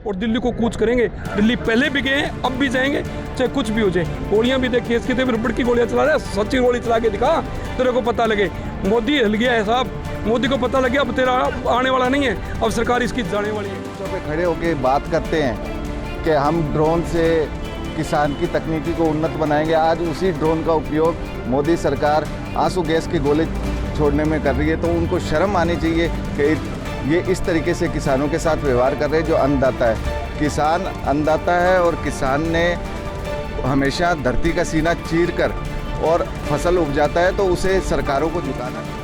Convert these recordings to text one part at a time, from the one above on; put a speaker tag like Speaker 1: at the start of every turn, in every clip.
Speaker 1: और दिल्ली को कूच करेंगे। दिल्ली पहले भी गए हैं, अब भी जाएंगे, चाहे कुछ भी हो जाए। गोलियां भी देखिए, इसके थे रबड़ की गोलियां चला रहे हैं, सच्ची गोली चला के दिखा, तेरे को पता लगे। मोदी हिल गया है साहब, मोदी को पता लग गया अब तेरा आने वाला नहीं है, अब सरकार इसकी जाने वाली है।
Speaker 2: पे खड़े होकर बात करते हैं कि हम ड्रोन से किसान की तकनीकी को उन्नत बनाएंगे। आज उसी ड्रोन का उपयोग मोदी सरकार आंसू गैस के गोले छोड़ने में कर रही है, तो उनको शर्म आनी चाहिए कि ये इस तरीके से किसानों के साथ व्यवहार कर रहे हैं। जो अन्नदाता है, किसान अन्नदाता है और किसान ने हमेशा धरती का सीना चीरकर और फसल उपजाता है, तो उसे सरकारों को झुकाना चाहिए।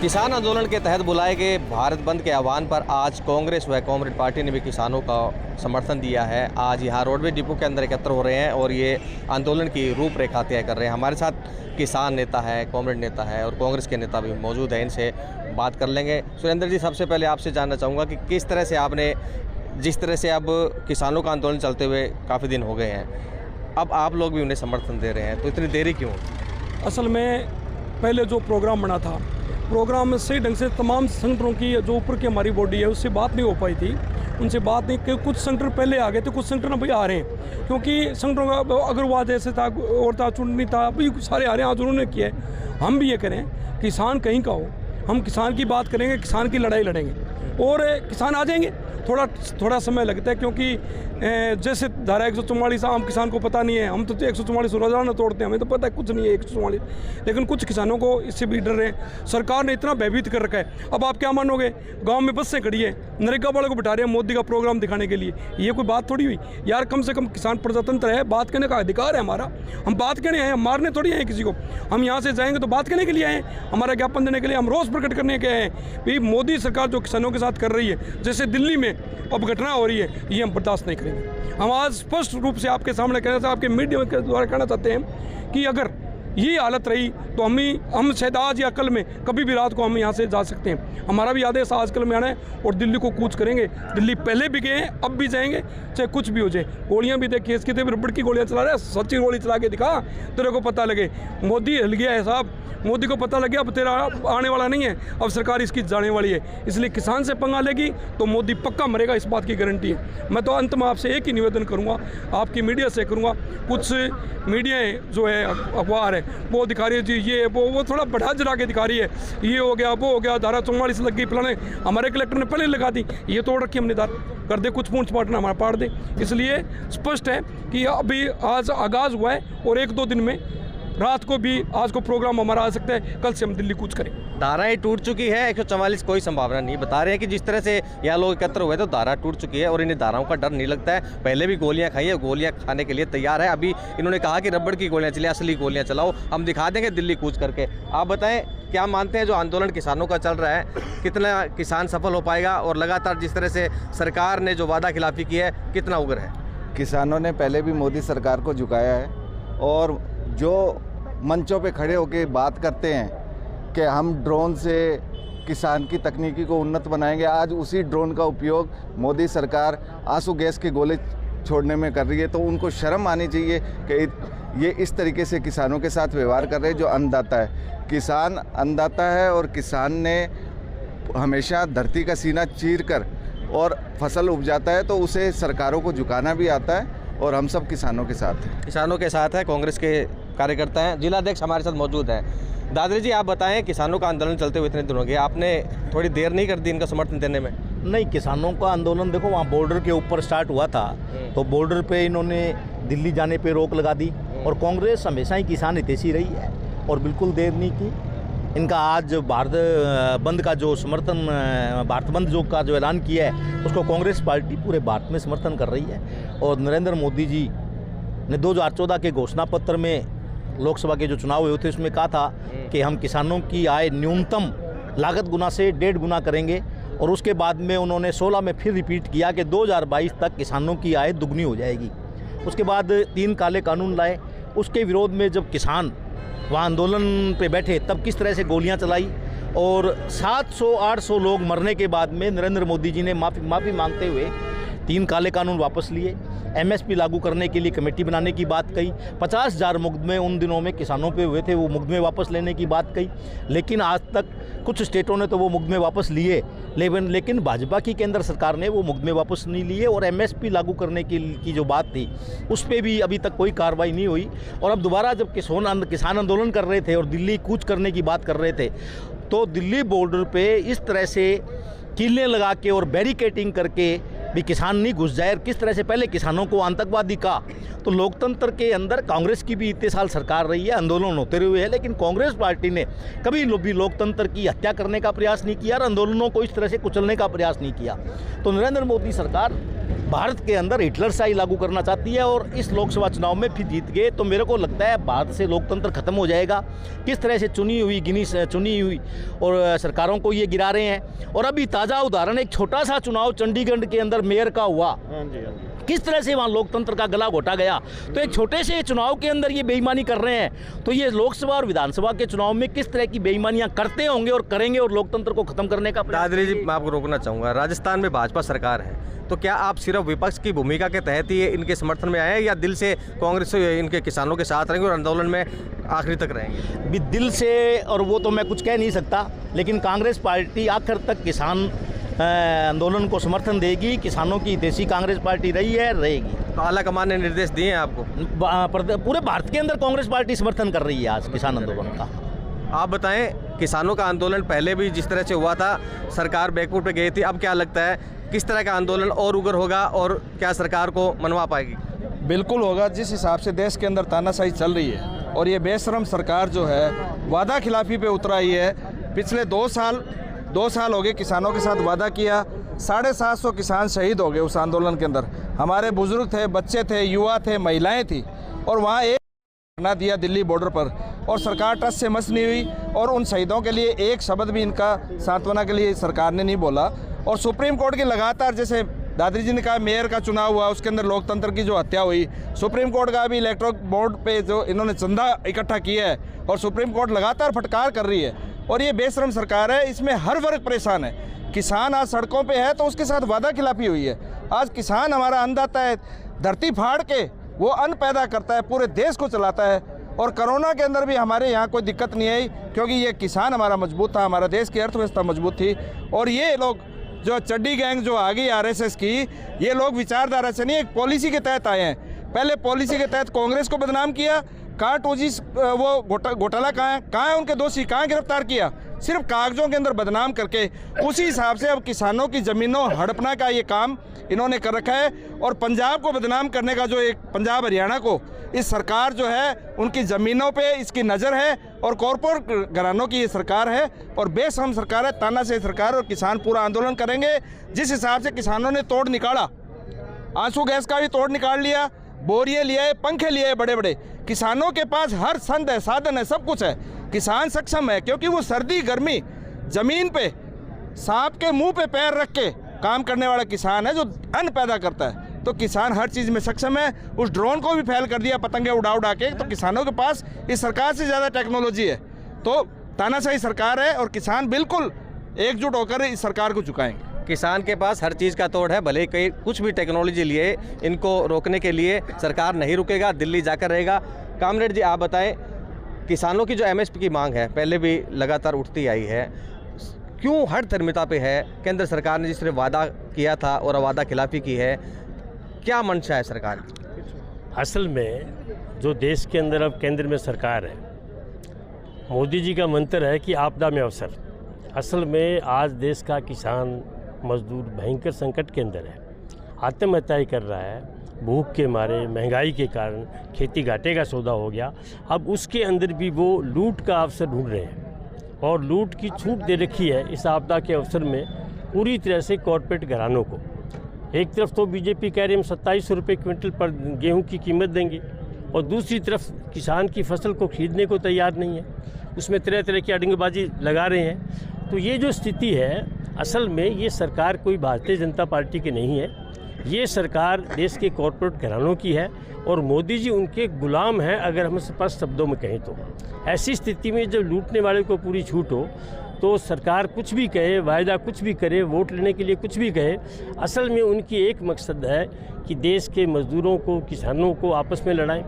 Speaker 3: किसान आंदोलन के तहत बुलाए गए भारत बंद के आह्वान पर आज कांग्रेस व कॉमरेड पार्टी ने भी किसानों का समर्थन दिया है। आज यहाँ रोडवेज डिपो के अंदर एकत्र हो रहे हैं और ये आंदोलन की रूपरेखा तय कर रहे हैं। हमारे साथ किसान नेता है, कॉमरेड नेता है और कांग्रेस के नेता भी मौजूद हैं, इनसे बात कर लेंगे। सुरेंद्र जी, सबसे पहले आपसे जानना चाहूँगा कि किस तरह से आपने, जिस तरह से अब किसानों का आंदोलन चलते हुए काफ़ी दिन हो गए हैं, अब आप लोग भी उन्हें समर्थन दे रहे हैं, तो इतनी देरी क्यों?
Speaker 1: असल में पहले जो प्रोग्राम बना था, प्रोग्राम में सही ढंग से तमाम संगठनों की जो ऊपर की हमारी बॉडी है उससे बात नहीं हो पाई थी, उनसे बात नहीं कि कुछ संगठन पहले आ गए थे, कुछ संगठन अभी आ रहे हैं, क्योंकि संगठनों का अग्रवाद ऐसे था और था, चुननी था, अभी सारे आ रहे हैं। आज उन्होंने किया है, हम भी ये करें, किसान कहीं का हो, हम किसान की बात करेंगे, किसान की लड़ाई लड़ेंगे और किसान आ जाएंगे। थोड़ा समय लगता है, क्योंकि जैसे धारा 144 आम किसान को पता नहीं है, हम तो 144 रोजाना तोड़ते हैं, हमें तो पता है कुछ नहीं है 144, लेकिन कुछ किसानों को इससे भी डर रहे हैं। सरकार ने इतना भयभीत कर रखा है। अब आप क्या मानोगे, गांव में बसें खड़ी है, नरेगा वालों को बिठा रहे हैं मोदी का प्रोग्राम दिखाने के लिए, ये कोई बात थोड़ी हुई यार। कम से कम किसान प्रजातंत्र है, बात करने का अधिकार है हमारा, हम बात करने आए हैं, हम मारने थोड़ी आए किसी को। हम यहाँ से जाएंगे तो बात करने के लिए आए हैं, हमारा ज्ञापन देने के लिए, हम रोष प्रकट करने के आए हैं। भाई मोदी सरकार जो किसानों के साथ कर रही है, जैसे दिल्ली में अब घटना हो रही है, ये हम बर्दाश्त नहीं करेंगे। हम आज स्पष्ट रूप से आपके सामने कहना चाहते हैं, आपके मीडिया के द्वारा कहना चाहते हैं कि अगर ये हालत रही तो हम शायद आज या कल में कभी भी रात को हम यहाँ से जा सकते हैं। हमारा भी आदेश आज कल में आना है और दिल्ली को कूच करेंगे। दिल्ली पहले भी गए हैं, अब भी जाएंगे, चाहे कुछ भी हो जाए। गोलियां भी देखिए, इसके थे रबड़ की गोलियां चला रहे हैं, सच्ची गोली चला के दिखा, तेरे को पता लगे। मोदी हिल गया है साहब, मोदी को पता लग गया अब तेरा आने वाला नहीं है, अब सरकार इसकी जाने वाली है। इसलिए किसान से पंगा लेगी तो मोदी पक्का मरेगा, इस बात की गारंटी है। मैं तो अंत में आपसे एक ही निवेदन करूंगा, आपकी मीडिया से करूंगा, कुछ मीडियाएं जो है, अखबार है, वो दिखा रही है जी ये वो थोड़ा बढ़ा चढ़ा के दिखा रही है, ये हो गया वो हो गया, धारा 44 लग गई फलाने, हमारे कलेक्टर ने पहले लगा दी, ये तोड़ रखी हमने धारा, कर दे कुछ पूंछ पाटना हमारा पाड़ दे। इसलिए स्पष्ट है कि अभी आज आगाज़ हुआ है और 1-2 दिन में रात को भी आज को प्रोग्राम हमारा आ सकता है, कल से हम दिल्ली कूच करें।
Speaker 3: धाराएं टूट चुकी है, 144 कोई संभावना नहीं। बता रहे हैं कि जिस तरह से यहाँ लोग एकत्र हुए तो धारा टूट चुकी है और इन्हें धाराओं का डर नहीं लगता है। पहले भी गोलियां खाई है, गोलियां खाने के लिए तैयार है। अभी इन्होंने कहा कि रबड़ की गोलियां चले, असली गोलियां चलाओ, हम दिखा देंगे दिल्ली कूच करके। आप बताएं, क्या मानते हैं जो आंदोलन किसानों का चल रहा है, कितना किसान सफल हो पाएगा और लगातार जिस तरह से सरकार ने जो वादा खिलाफी की है, कितना उग्र है?
Speaker 2: किसानों ने पहले भी मोदी सरकार को झुकाया है और जो मंचों पे खड़े होकर बात करते हैं कि हम ड्रोन से किसान की तकनीकी को उन्नत बनाएंगे, आज उसी ड्रोन का उपयोग मोदी सरकार आंसू गैस के गोले छोड़ने में कर रही है, तो उनको शर्म आनी चाहिए कि ये इस तरीके से किसानों के साथ व्यवहार कर रहे हैं। जो अन्नदाता है, किसान अन्नदाता है और किसान ने हमेशा धरती का सीना चीरकर और फसल उपजाता है, तो उसे सरकारों को झुकाना भी आता है और हम सब किसानों के साथ हैं।
Speaker 3: किसानों के साथ है, कांग्रेस के कार्यकर्ता हैं। जिलाध्यक्ष हमारे साथ मौजूद हैं। दादरी जी, आप बताएं, किसानों का आंदोलन चलते हुए इतने दिन हो गए, आपने थोड़ी देर नहीं कर दी इनका समर्थन देने में?
Speaker 4: नहीं, किसानों का आंदोलन देखो वहाँ बॉर्डर के ऊपर स्टार्ट हुआ था, तो बॉर्डर पे इन्होंने दिल्ली जाने पे रोक लगा दी और कांग्रेस हमेशा ही किसान हितैषी रही है और बिल्कुल देर नहीं की। इनका आज भारत बंद का जो समर्थन, भारत बंद जो का जो ऐलान किया है, उसको कांग्रेस पार्टी पूरे भारत में समर्थन कर रही है। और नरेंद्र मोदी जी ने 2014 के घोषणा पत्र में लोकसभा के जो चुनाव हुए थे उसमें कहा था कि हम किसानों की आय न्यूनतम लागत गुना से 1.5 गुना करेंगे और उसके बाद में उन्होंने 16 में फिर रिपीट किया कि 2022 तक किसानों की आय दुगनी हो जाएगी। उसके बाद 3 काले कानून लाए, उसके विरोध में जब किसान वहाँ आंदोलन पे बैठे तब किस तरह से गोलियां चलाई और 700-800 लोग मरने के बाद में नरेंद्र मोदी जी ने माफ़ी मांगते हुए 3 काले कानून वापस लिए, MSP लागू करने के लिए कमेटी बनाने की बात कही, 50,000 मुकदमे उन दिनों में किसानों पे हुए थे, वो मुकदमे वापस लेने की बात कही। लेकिन आज तक कुछ स्टेटों ने तो वो मुकदमे वापस लिए, लेकिन भाजपा की केंद्र सरकार ने वो मुकदमे वापस नहीं लिए। और MSP लागू करने की जो बात थी उस पर भी अभी तक कोई कार्रवाई नहीं हुई। और अब दोबारा जब किसान आंदोलन कर रहे थे और दिल्ली कूच करने की बात कर रहे थे, तो दिल्ली बॉर्डर पे इस तरह से कीलें लगा के और बैरिकेटिंग करके भी किसान नहीं घुस जाए, किस तरह से पहले किसानों को आतंकवादी कहा। तो लोकतंत्र के अंदर कांग्रेस की भी इतने साल सरकार रही है, आंदोलन होते हुए है, लेकिन कांग्रेस पार्टी ने कभी भी लोकतंत्र की हत्या करने का प्रयास नहीं किया और आंदोलनों को इस तरह से कुचलने का प्रयास नहीं किया। तो नरेंद्र मोदी सरकार भारत के अंदर हिटलरशाही लागू करना चाहती है और इस लोकसभा चुनाव में फिर जीत गए तो मेरे को लगता है भारत से लोकतंत्र खत्म हो जाएगा। किस तरह से चुनी हुई और सरकारों को ये गिरा रहे हैं। और अभी ताज़ा उदाहरण एक छोटा सा चुनाव चंडीगढ़ के अंदर मेयर का हुआ, किस तरह से वहाँ लोकतंत्र का गला घोटा गया। तो एक छोटे से चुनाव के अंदर ये बेईमानी कर रहे हैं, तो ये लोकसभा और विधानसभा के चुनाव में किस तरह की बेईमानियां करते होंगे और करेंगे और लोकतंत्र को खत्म करने का
Speaker 3: दादरी जी, मैं आपको रोकना चाहूँगा। राजस्थान में भाजपा सरकार है, तो क्या आप सिर्फ विपक्ष की भूमिका के तहत ही इनके समर्थन में आए हैं या दिल से कांग्रेस इनके किसानों के साथ रहेंगे और आंदोलन में आखिरी तक रहेंगे?
Speaker 4: भी दिल से और वो तो मैं कुछ कह नहीं सकता, लेकिन कांग्रेस पार्टी आखिर तक किसान आंदोलन को समर्थन देगी। किसानों की देसी कांग्रेस पार्टी रही है, रहेगी।
Speaker 3: तो आला कमान ने निर्देश दिए हैं आपको?
Speaker 4: पूरे भारत के अंदर कांग्रेस पार्टी समर्थन कर रही है आज किसान आंदोलन का।
Speaker 3: आप बताएं, किसानों का आंदोलन पहले भी जिस तरह से हुआ था, सरकार बैकफुट पे गई थी, अब क्या लगता है किस तरह का आंदोलन और उग्र होगा और क्या सरकार को मनवा पाएगी?
Speaker 5: बिल्कुल होगा। जिस हिसाब से देश के अंदर तानाशाही चल रही है और ये बेशरम सरकार जो है वादा खिलाफी पे उतर आई है। पिछले 2 साल हो गए किसानों के साथ वादा किया, 750 किसान शहीद हो गए उस आंदोलन के अंदर। हमारे बुजुर्ग थे, बच्चे थे, युवा थे, महिलाएं थी और वहाँ एक ना दिया दिल्ली बॉर्डर पर और सरकार टस से मस नहीं हुई और उन शहीदों के लिए एक शब्द भी इनका सांत्वना के लिए सरकार ने नहीं बोला। और सुप्रीम कोर्ट की लगातार, जैसे दादरी जी ने कहा, मेयर का चुनाव हुआ, उसके अंदर लोकतंत्र की जो हत्या हुई, सुप्रीम कोर्ट का भी इलेक्ट्रोल बोर्ड पे जो इन्होंने चंदा इकट्ठा किया है और सुप्रीम कोर्ट लगातार फटकार कर रही है। और ये बेशरम सरकार है, इसमें हर वर्ग परेशान है। किसान आज सड़कों पे है तो उसके साथ वादा खिलाफी हुई है। आज किसान हमारा अन्नदाता है, धरती फाड़ के वो अन्न पैदा करता है, पूरे देश को चलाता है। और कोरोना के अंदर भी हमारे यहाँ कोई दिक्कत नहीं आई क्योंकि ये किसान हमारा मजबूत था, हमारा देश की अर्थव्यवस्था मजबूत थी। और ये लोग जो चड्डी गैंग जो आ गई RSS की, ये लोग विचारधारा से नहीं, एक पॉलिसी के तहत आए हैं। पहले पॉलिसी के तहत कांग्रेस को बदनाम किया, कहाँ टूजी वो घोटाला कहाँ है उनके दोषी, कहाँ गिरफ्तार किया, सिर्फ कागजों के अंदर बदनाम करके। उसी हिसाब से अब किसानों की ज़मीनों हड़पना का ये काम इन्होंने कर रखा है। और पंजाब को बदनाम करने का जो एक पंजाब हरियाणा को इस सरकार जो है उनकी ज़मीनों पे इसकी नज़र है और कॉरपोरेट घरानों की ये सरकार है और बेशरम सरकार है, तानाशाही सरकार। और किसान पूरा आंदोलन करेंगे। जिस हिसाब से किसानों ने तोड़ निकाला, आंसू गैस का भी तोड़ निकाल लिया, बोरियां लिए, पंखे लिए बड़े बड़े। किसानों के पास हर संद है, साधन है, सब कुछ है। किसान सक्षम है क्योंकि वो सर्दी गर्मी ज़मीन पे सांप के मुंह पे पैर रख के काम करने वाला किसान है जो अन्न पैदा करता है। तो किसान हर चीज़ में सक्षम है। उस ड्रोन को भी फैल कर दिया पतंगे उड़ा उड़ा के। तो किसानों के पास इस सरकार से ज़्यादा टेक्नोलॉजी है। तो तानाशाही सरकार है और किसान बिल्कुल एकजुट होकर इस सरकार को झुकाएंगे।
Speaker 3: किसान के पास हर चीज़ का तोड़ है, भले कई कुछ भी टेक्नोलॉजी लिए इनको रोकने के लिए सरकार नहीं रुकेगा, दिल्ली जाकर रहेगा। कामरेड जी, आप बताएं, किसानों की जो MSP की मांग है पहले भी लगातार उठती आई है, क्यों हर धर्मिता पे है? केंद्र सरकार ने जिस तरह वादा किया था और वादा खिलाफी की है, क्या मंशा है सरकार की?
Speaker 6: असल में जो देश के अंदर अब केंद्र में सरकार है, मोदी जी का मंत्र है कि आपदा में अवसर। असल में आज देश का किसान मजदूर भयंकर संकट के अंदर है, आत्महत्याएं कर रहा है, भूख के मारे, महंगाई के कारण खेती घाटे का सौदा हो गया। अब उसके अंदर भी वो लूट का अवसर ढूंढ रहे हैं और लूट की छूट दे रखी है इस आपदा के अवसर में पूरी तरह से कॉरपोरेट घरानों को। एक तरफ तो बीजेपी कह रही हम 2700 रुपये क्विंटल पर गेहूं की कीमत देंगे और दूसरी तरफ किसान की फसल को खरीदने को तैयार नहीं है, उसमें तरह तरह की अड़ंगबाजी लगा रहे हैं। तो ये जो स्थिति है, असल में ये सरकार कोई भारतीय जनता पार्टी की नहीं है, ये सरकार देश के कॉरपोरेट घरानों की है और मोदी जी उनके गुलाम हैं, अगर हम स्पष्ट शब्दों में कहें तो। ऐसी स्थिति में जब लूटने वाले को पूरी छूट हो तो सरकार कुछ भी कहे, वायदा कुछ भी करे, वोट लेने के लिए कुछ भी कहे, असल में उनकी एक मकसद है कि देश के मज़दूरों को, किसानों को आपस में लड़ाएं,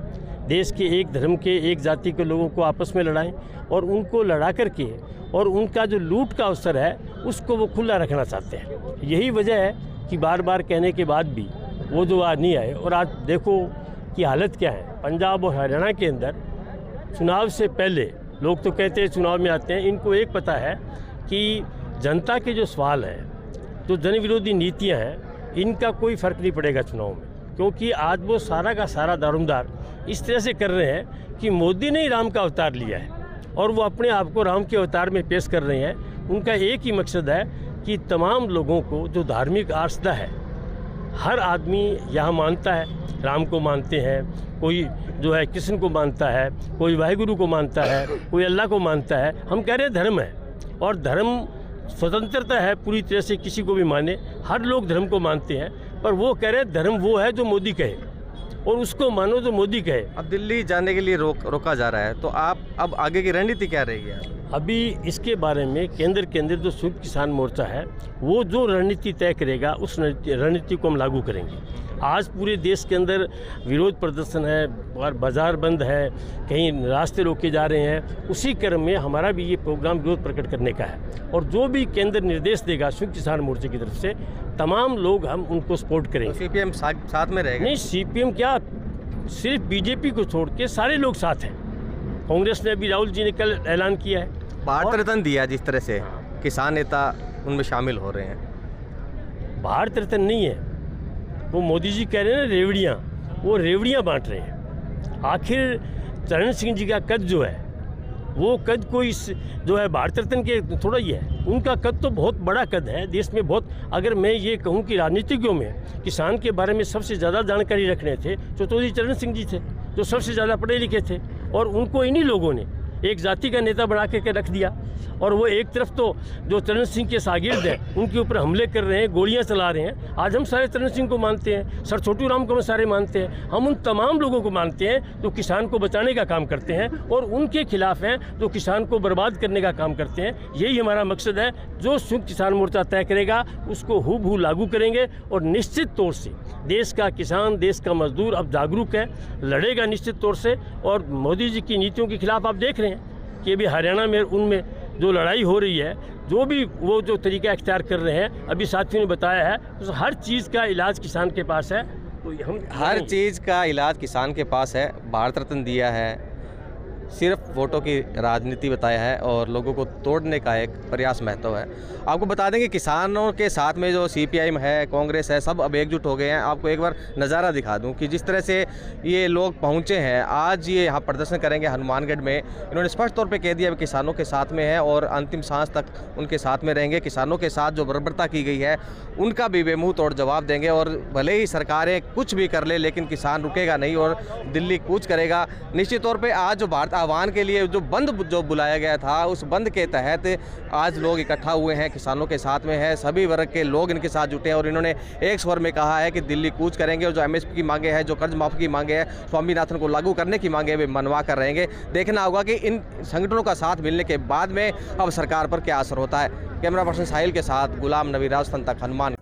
Speaker 6: देश के एक धर्म के, एक जाति के लोगों को आपस में लड़ाएं और उनको लड़ा करके और उनका जो लूट का अवसर है उसको वो खुला रखना चाहते हैं। यही वजह है कि बार बार कहने के बाद भी वो जो आज नहीं आए। और आज देखो कि हालत क्या है। पंजाब और हरियाणा के अंदर चुनाव से पहले लोग तो कहते हैं चुनाव में आते हैं, इनको एक पता है कि जनता के जो सवाल हैं, जो जन विरोधी नीतियाँ हैं, इनका कोई फ़र्क नहीं पड़ेगा चुनाव में, क्योंकि आज वो सारा का सारा दारोमदार इस तरह से कर रहे हैं कि मोदी ने ही राम का अवतार लिया है और वो अपने आप को राम के अवतार में पेश कर रहे हैं। उनका एक ही मकसद है कि तमाम लोगों को जो धार्मिक आस्था है, हर आदमी यहाँ मानता है, राम को मानते हैं, कोई जो है कृष्ण को मानता है, कोई वाहिगुरु को मानता है, कोई अल्लाह को मानता है। हम कह रहे हैं धर्म है और धर्म स्वतंत्रता है, पूरी तरह से किसी को भी माने, हर लोग धर्म को मानते हैं। पर वो कह रहे हैं धर्म वो है जो मोदी कहे और उसको मानो जो मोदी कहे।
Speaker 3: अब दिल्ली जाने के लिए रोका जा रहा है, तो आप अब आगे की रणनीति क्या रहेगी?
Speaker 6: अभी इसके बारे में केंद्र के अंदर जो संयुक्त किसान मोर्चा है वो जो रणनीति तय करेगा उस रणनीति को हम लागू करेंगे। आज पूरे देश के अंदर विरोध प्रदर्शन है और बाज़ार बंद है, कहीं रास्ते रोके जा रहे हैं। उसी क्रम में हमारा भी ये प्रोग्राम विरोध प्रकट करने का है और जो भी केंद्र निर्देश देगा संयुक्त किसान मोर्चे की तरफ से, तमाम लोग हम उनको सपोर्ट करेंगे।
Speaker 3: तो CPM साथ में रहेगा? नहीं,
Speaker 6: CPM क्या, सिर्फ बीजेपी को छोड़ के सारे लोग साथ हैं। कांग्रेस ने अभी, राहुल जी ने कल ऐलान किया है,
Speaker 3: भारत रत्न दिया, जिस तरह से किसान नेता उनमें शामिल हो रहे हैं।
Speaker 6: भारत रत्न नहीं है, वो मोदी जी कह रहे हैं ना रेवड़ियाँ, वो रेवड़ियाँ बांट रहे हैं। आखिर चरण सिंह जी का कद जो है वो कद कोई जो है भारत रत्न के थोड़ा ही है, उनका कद तो बहुत बड़ा कद है देश में। बहुत, अगर मैं ये कहूँ कि राजनीतिज्ञों में किसान के बारे में सबसे ज़्यादा जानकारी रखने थे तो चौधरी चरण सिंह जी थे, जो सबसे ज़्यादा पढ़े लिखे थे, और उनको इन्हीं लोगों ने एक जाति का नेता बना के रख दिया। और वो एक तरफ तो जो चरण सिंह के शागिर्द हैं उनके ऊपर हमले कर रहे हैं, गोलियां चला रहे हैं। आज हम सारे चरण सिंह को मानते हैं, सर छोटू राम को हम सारे मानते हैं, हम उन तमाम लोगों को मानते हैं जो किसान को बचाने का काम करते हैं और उनके खिलाफ हैं जो किसान को बर्बाद करने का काम करते हैं। यही हमारा मकसद है। जो संयुक्त किसान मोर्चा तय करेगा उसको हूबहू लागू करेंगे और निश्चित तौर से देश का किसान, देश का मजदूर अब जागरूक है, लड़ेगा निश्चित तौर से। और मोदी जी की नीतियों के खिलाफ आप देख रहे हैं कि अभी हरियाणा में उनमें जो लड़ाई हो रही है, जो भी वो जो तरीका इख्तियार कर रहे हैं, अभी साथियों ने बताया है, तो हर चीज़ का इलाज किसान के पास है। तो हम
Speaker 3: हर चीज़ का इलाज किसान के पास है। भारत रत्न दिया है, सिर्फ वोटों की राजनीति बताया है और लोगों को तोड़ने का एक प्रयास महत्व है। आपको बता दें कि किसानों के साथ में जो CPI है, कांग्रेस है, सब अब एकजुट हो गए हैं। आपको एक बार नज़ारा दिखा दूं कि जिस तरह से ये लोग पहुंचे हैं, आज ये यहाँ प्रदर्शन करेंगे हनुमानगढ़ में। इन्होंने स्पष्ट तौर पे कह दिया किसानों के साथ में है और अंतिम सांस तक उनके साथ में रहेंगे। किसानों के साथ जो बर्बरता की गई है उनका भी बेमुँह तोड़ जवाब देंगे और भले ही सरकारें कुछ भी कर ले, लेकिन किसान रुकेगा नहीं और दिल्ली कूच करेगा। निश्चित तौर पर आज जो भारत आह्वान के लिए जो बंद जो बुलाया गया था, उस बंद के तहत आज लोग इकट्ठा हुए हैं, किसानों के साथ में है, सभी वर्ग के लोग इनके साथ जुटे हैं और इन्होंने एक स्वर में कहा है कि दिल्ली कूच करेंगे और जो MSP की मांगे हैं, जो कर्ज माफ़ी की मांगे हैं, स्वामीनाथन को लागू करने की मांगे वे मनवा कर रहेंगे। देखना होगा कि इन संगठनों का साथ मिलने के बाद में अब सरकार पर क्या असर होता है। कैमरा पर्सन साहिल के साथ गुलाम नबी राजस्थान तक, हनुमान।